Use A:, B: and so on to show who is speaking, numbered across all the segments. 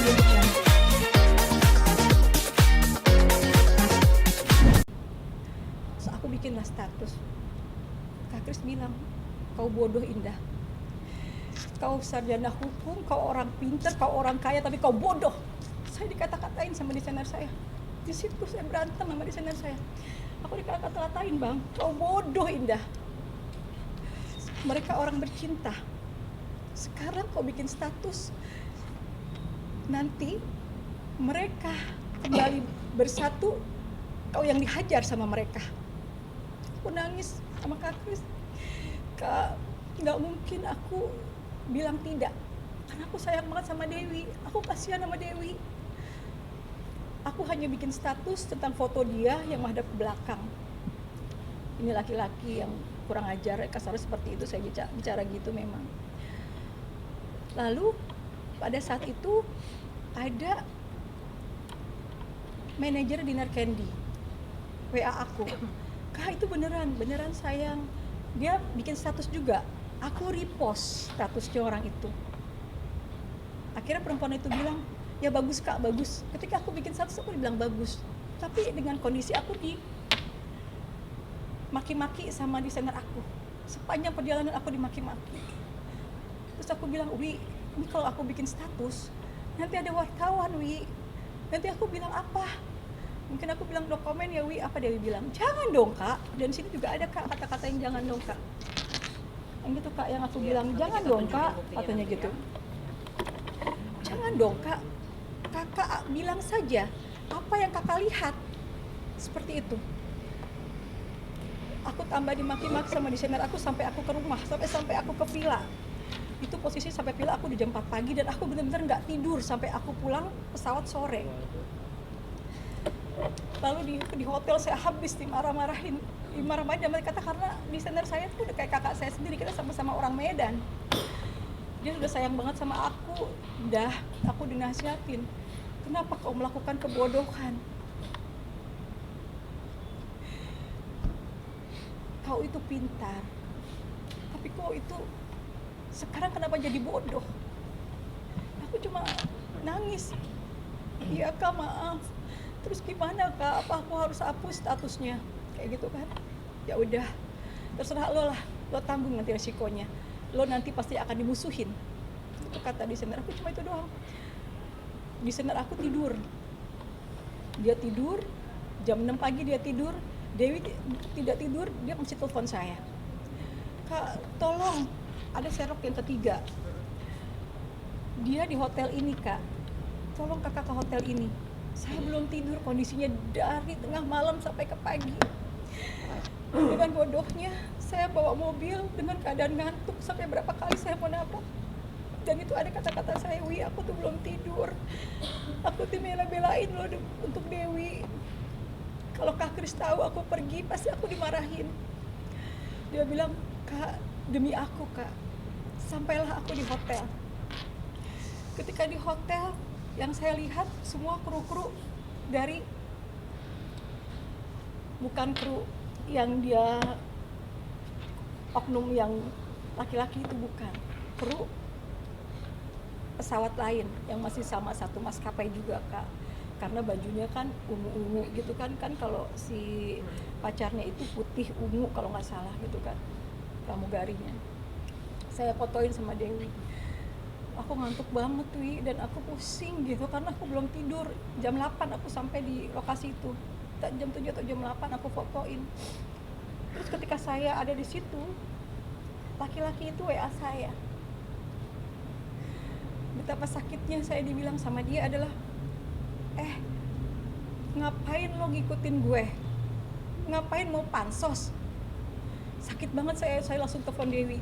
A: bentuknya. Terus aku bikinlah status. Kak Kris bilang, kau bodoh Indah. Kau sarjana hukum, kau orang pintar, kau orang kaya, tapi kau bodoh. Saya dikata-katain sama desainer saya. Di situ saya berantem sama desainer saya. Aku dikata-katain, Bang, kau bodoh Indah. Mereka orang bercinta. Sekarang kau bikin status. Nanti mereka kembali bersatu, kau yang dihajar sama mereka. Aku nangis sama Kak Kris. Kak, nggak mungkin aku bilang tidak, karena aku sayang banget sama Dewi, aku kasihan sama Dewi. Aku hanya bikin status tentang foto dia yang menghadap ke belakang. Ini laki-laki yang kurang ajar, kasarnya seperti itu, saya bicara gitu memang. Lalu pada saat itu ada manajer Dinar Candy WA aku, Kak itu beneran sayang. Dia bikin status juga. Aku repost statusnya orang itu. Akhirnya perempuan itu bilang, ya bagus Kak, bagus. Ketika aku bikin status, aku dibilang bagus. Tapi dengan kondisi aku di maki-maki sama desainer aku. Sepanjang perjalanan aku dimaki-maki. Terus aku bilang, Wi, ini kalau aku bikin status, nanti ada wartawan, Wi. Nanti aku bilang apa? Mungkin aku bilang no comment ya, Wi. Apa Dewi bilang? Jangan dong Kak. Dan sini juga ada Kak kata-kata yang jangan dong Kak. Yang gitu Kak, yang aku bilang jangan dong Kak, katanya gitu. Jangan dong Kak, Kakak bilang saja apa yang Kakak lihat, seperti itu. Aku tambah dimaki-maki sama desainer aku sampai aku ke rumah, sampai aku ke villa. Itu posisi sampai villa aku di jam 4 pagi dan aku benar-benar nggak tidur sampai aku pulang pesawat sore. Lalu di hotel saya habis dimarah-marahin dan mereka kata karena desainer saya tuh udah kayak kakak saya sendiri, kita sama-sama orang Medan. Dia sudah sayang banget sama aku. Udah, aku dinasihatin, kenapa kau melakukan kebodohan? Kau itu pintar, tapi kau itu sekarang kenapa jadi bodoh? Aku cuma nangis. Iya Kak, maaf. Terus gimana Kak? Apa aku harus hapus statusnya? Kayak gitu kan? Ya udah, terserah lo lah. Lo tanggung nanti resikonya. Lo nanti pasti akan dimusuhin. Itu kata desainer aku, cuma itu doang. Desainer aku tidur. Dia tidur, jam 6 pagi dia tidur. Dewi tidak tidur, dia mesti telepon saya. Kak, tolong, ada serok yang ketiga. Dia di hotel ini Kak. Tolong kakak ke hotel ini. Saya belum tidur, kondisinya dari tengah malam sampai ke pagi. Dengan bodohnya, saya bawa mobil dengan keadaan ngantuk sampai berapa kali saya mau nabrak. Dan itu ada kata-kata saya, Wi, aku tuh belum tidur. Aku tuh bela-belain loh untuk Dewi. Kalau Kak Kris tahu aku pergi, pasti aku dimarahin. Dia bilang, Kak, demi aku Kak, sampailah aku di hotel. Ketika di hotel, yang saya lihat semua kru-kru dari, bukan kru yang dia oknum yang laki-laki itu, bukan, kru pesawat lain yang masih sama satu maskapai juga Kak, karena bajunya kan ungu-ungu gitu kan kalau si pacarnya itu putih ungu kalau nggak salah gitu kan pramugarinya. Saya fotoin sama Dewi. Aku ngantuk banget Wi, dan aku pusing gitu karena aku belum tidur. Jam 8 aku sampai di lokasi itu. Jam 7 atau jam 8 aku fotoin. Terus ketika saya ada di situ, laki-laki itu WA saya. Betapa sakitnya saya dibilang sama dia adalah, ngapain lo ngikutin gue? Ngapain mau pansos? Sakit banget saya langsung telepon Dewi.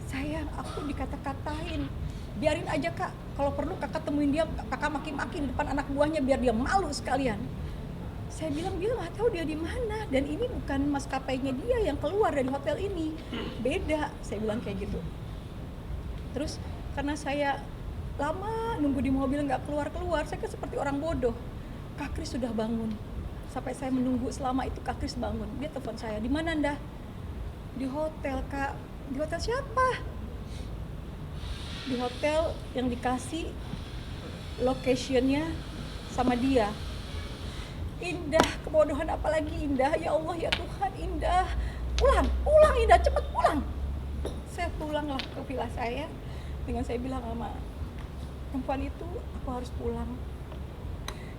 A: Sayang, aku dikata-katain. Biarin aja Kak, kalau perlu kakak temuin dia, kakak maki-maki di depan anak buahnya biar dia malu sekalian. Saya bilang dia nggak tahu dia di mana, dan ini bukan maskapainya dia yang keluar dari hotel ini, beda. Saya bilang kayak gitu. Terus karena saya lama nunggu di mobil nggak keluar, saya kan seperti orang bodoh. Kak Kris sudah bangun. Sampai saya menunggu selama itu, Kak Kris bangun. Dia telepon saya, di mana Ndah? Di hotel Kak. Di hotel siapa? Di hotel yang dikasih locationnya sama dia. Indah, kebodohan apalagi Indah, ya Allah ya Tuhan, Indah. Pulang Indah, cepet pulang. Saya pulanglah ke villa saya dengan saya bilang sama perempuan itu, aku harus pulang.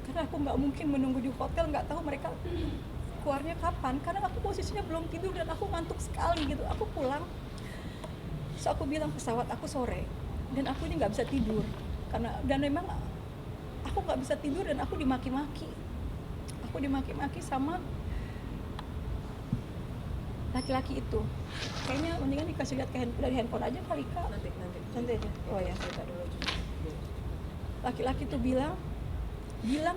A: Karena aku nggak mungkin menunggu di hotel, nggak tahu mereka keluarnya kapan. Karena aku posisinya belum tidur dan aku ngantuk sekali gitu. Aku pulang. So aku bilang pesawat aku sore dan aku ini nggak bisa tidur dan memang aku nggak bisa tidur dan aku dimaki-maki sama laki-laki itu. Kayaknya mendingan dikasih lihat dari handphone aja kali Kak. Nanti aja. Oh ya, cerita dulu. Laki-laki itu bilang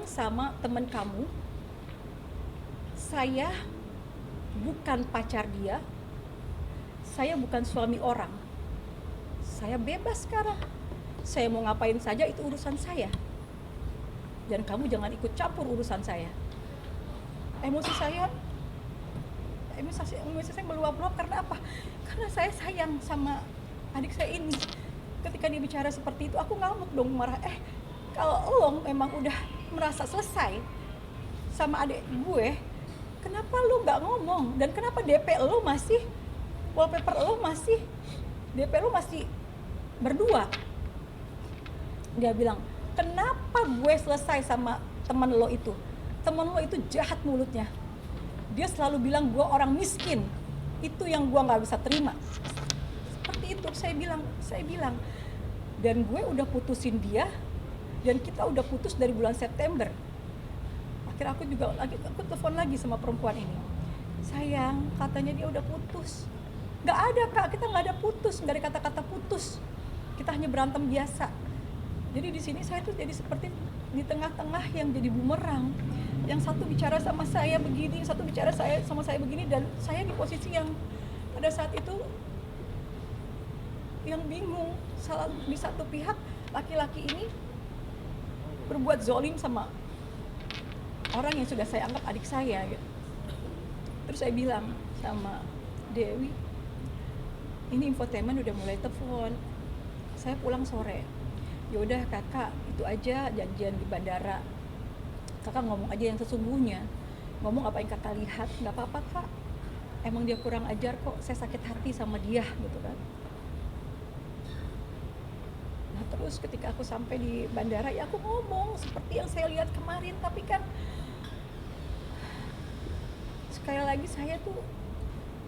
A: sama teman kamu, saya bukan pacar dia, saya bukan suami orang, saya bebas sekarang, saya mau ngapain saja itu urusan saya, dan kamu jangan ikut campur urusan saya. Emosi saya meluap-luap. Karena apa? Karena saya sayang sama adik saya ini. Ketika dia bicara seperti itu, aku ngamuk dong, marah. Kalau lo memang udah merasa selesai sama adik gue, kenapa lo nggak ngomong? Dan kenapa DP lo masih, wallpaper lo masih, DP lo masih berdua? Dia bilang, kenapa gue selesai sama teman lo itu? Teman lo itu jahat mulutnya. Dia selalu bilang gue orang miskin. Itu yang gue nggak bisa terima. Seperti itu saya bilang. Dan gue udah putusin dia, dan kita udah putus dari bulan September. Akhirnya aku telepon lagi sama perempuan ini. Sayang, katanya dia udah putus. Nggak ada Kak, kita nggak ada putus, nggak ada kata-kata putus. Kita hanya berantem biasa. Jadi di sini saya tuh jadi seperti di tengah-tengah yang jadi bumerang. Yang satu bicara sama saya begini, yang satu bicara sama saya begini, dan saya di posisi yang pada saat itu yang bingung. Di satu pihak laki-laki ini berbuat zolim sama orang yang sudah saya anggap adik saya gitu. Terus saya bilang sama Dewi, ini infotainment udah mulai telepon, saya pulang sore. Yaudah kakak, itu aja janjian di bandara, kakak ngomong aja yang sesungguhnya, ngomong apa yang kakak lihat. Nggak apa-apa kak, emang dia kurang ajar kok, saya sakit hati sama dia gitu kan. Nah terus ketika aku sampai di bandara, ya aku ngomong seperti yang saya lihat kemarin. Tapi kan sekali lagi saya tuh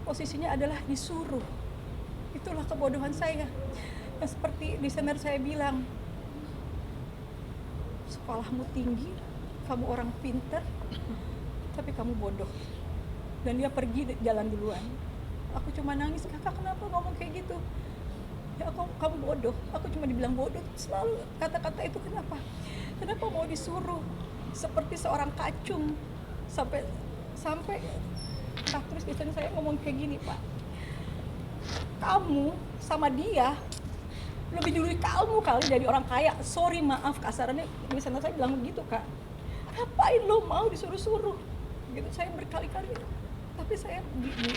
A: posisinya adalah disuruh. Itulah kebodohan saya. Yang seperti desainer saya bilang, sekolahmu tinggi, kamu orang pintar, tapi kamu bodoh. Dan dia pergi jalan duluan. Aku cuma nangis, kakak kenapa ngomong kayak gitu? Ya kamu bodoh. Aku cuma dibilang bodoh, selalu kata-kata itu. Kenapa mau disuruh seperti seorang kacung? Sampai terus biasanya saya ngomong kayak gini, Pak, kamu sama dia lebih dulu kamu kali dari orang kaya. Sorry, maaf kasarannya, biasanya saya bilang begitu Kak. Ngapain lo mau disuruh-suruh gitu? Saya berkali-kali, tapi saya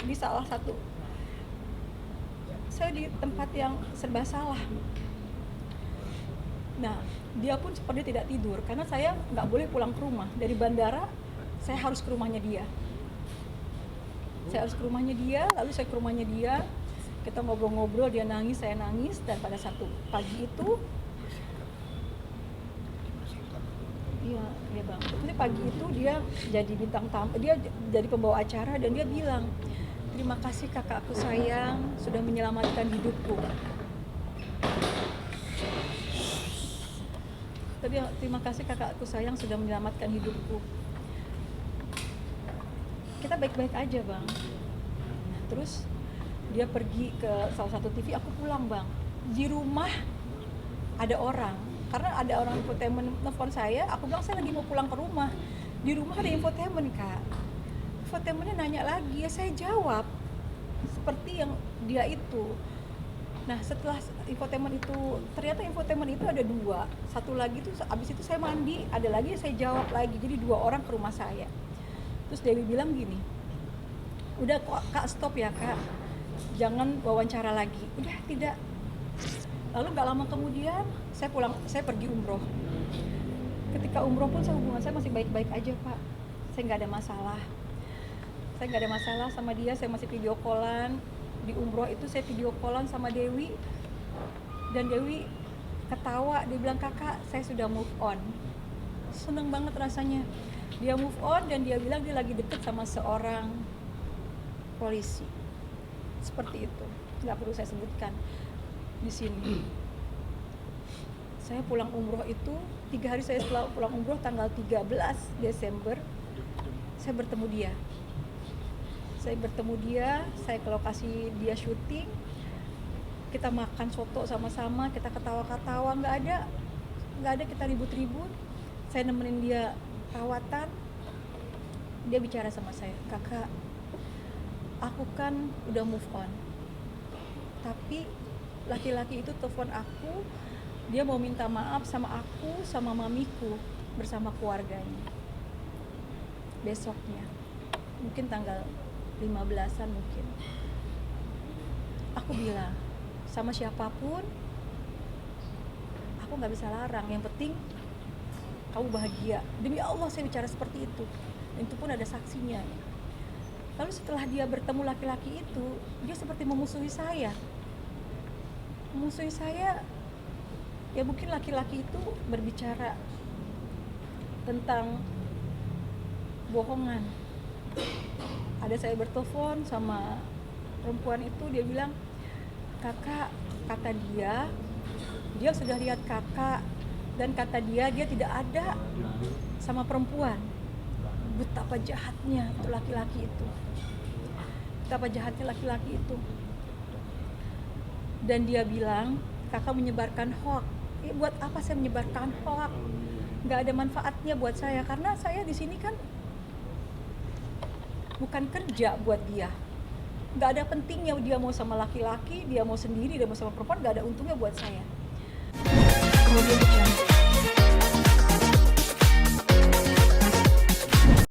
A: di salah satu, saya di tempat yang serba salah. Nah dia pun seperti tidak tidur karena saya nggak boleh pulang ke rumah. Dari bandara saya harus ke rumahnya dia. Lalu saya ke rumahnya dia, kita ngobrol-ngobrol, dia nangis, saya nangis. Dan pada satu pagi itu, iya bang, jadi pagi itu dia jadi bintang tamu, dia jadi pembawa acara, dan dia bilang, terima kasih kakakku sayang sudah menyelamatkan hidupku. Terima kasih kakakku sayang sudah menyelamatkan hidupku. Kita baik-baik aja bang. Nah, terus dia pergi ke salah satu TV, aku pulang bang. Di rumah ada orang, karena ada orang infotainment telepon saya, aku bilang saya lagi mau pulang ke rumah. Di rumah ada infotainment Kak. Infotainmentnya nanya lagi, ya saya jawab seperti yang dia itu. Nah setelah infotainment itu, ternyata infotainment itu ada dua. Satu lagi tuh abis itu saya mandi, ada lagi saya jawab lagi. Jadi 2 orang ke rumah saya. Terus Dewi bilang gini, udah Kak stop ya Kak, jangan wawancara lagi. Udah tidak, Lalu nggak lama kemudian saya pergi umroh. Ketika umroh pun hubungan saya masih baik-baik aja Pak. Saya nggak ada masalah. Saya nggak ada masalah sama dia, saya masih video callan. Di umroh itu saya video callan sama Dewi. Dan Dewi ketawa, dia bilang, kakak saya sudah move on. Seneng banget rasanya. Dia move on dan dia bilang dia lagi deket sama seorang polisi. Seperti itu, nggak perlu saya sebutkan di sini. Saya pulang umroh itu 3 hari saya setelah pulang umroh tanggal 13 Desember saya bertemu dia. Saya ke lokasi dia syuting. Kita makan soto sama-sama, kita ketawa-ketawa, nggak ada kita ribut-ribut. Saya nemenin dia perawatan. Dia bicara sama saya, kakak, aku kan udah move on, tapi laki-laki itu telepon aku, dia mau minta maaf sama aku, sama mamiku, bersama keluarganya. Besoknya, mungkin tanggal 15-an mungkin. Aku bilang, sama siapapun, aku gak bisa larang, yang penting kamu bahagia. Demi Allah saya bicara seperti itu. Dan itu pun ada saksinya. Lalu setelah dia bertemu laki-laki itu, dia seperti memusuhi saya. Ya mungkin laki-laki itu berbicara tentang bohongan. Ada saya bertelepon sama perempuan itu, dia bilang, kakak, kata dia sudah lihat kakak, dan kata dia tidak ada sama perempuan. Betapa jahatnya itu laki-laki itu. Dan dia bilang, kakak menyebarkan hoax. Buat apa saya menyebarkan hoax? Nggak ada manfaatnya buat saya, karena saya di sini kan bukan kerja buat dia. Nggak ada pentingnya dia mau sama laki-laki, dia mau sendiri, dia mau sama perempuan, nggak ada untungnya buat saya.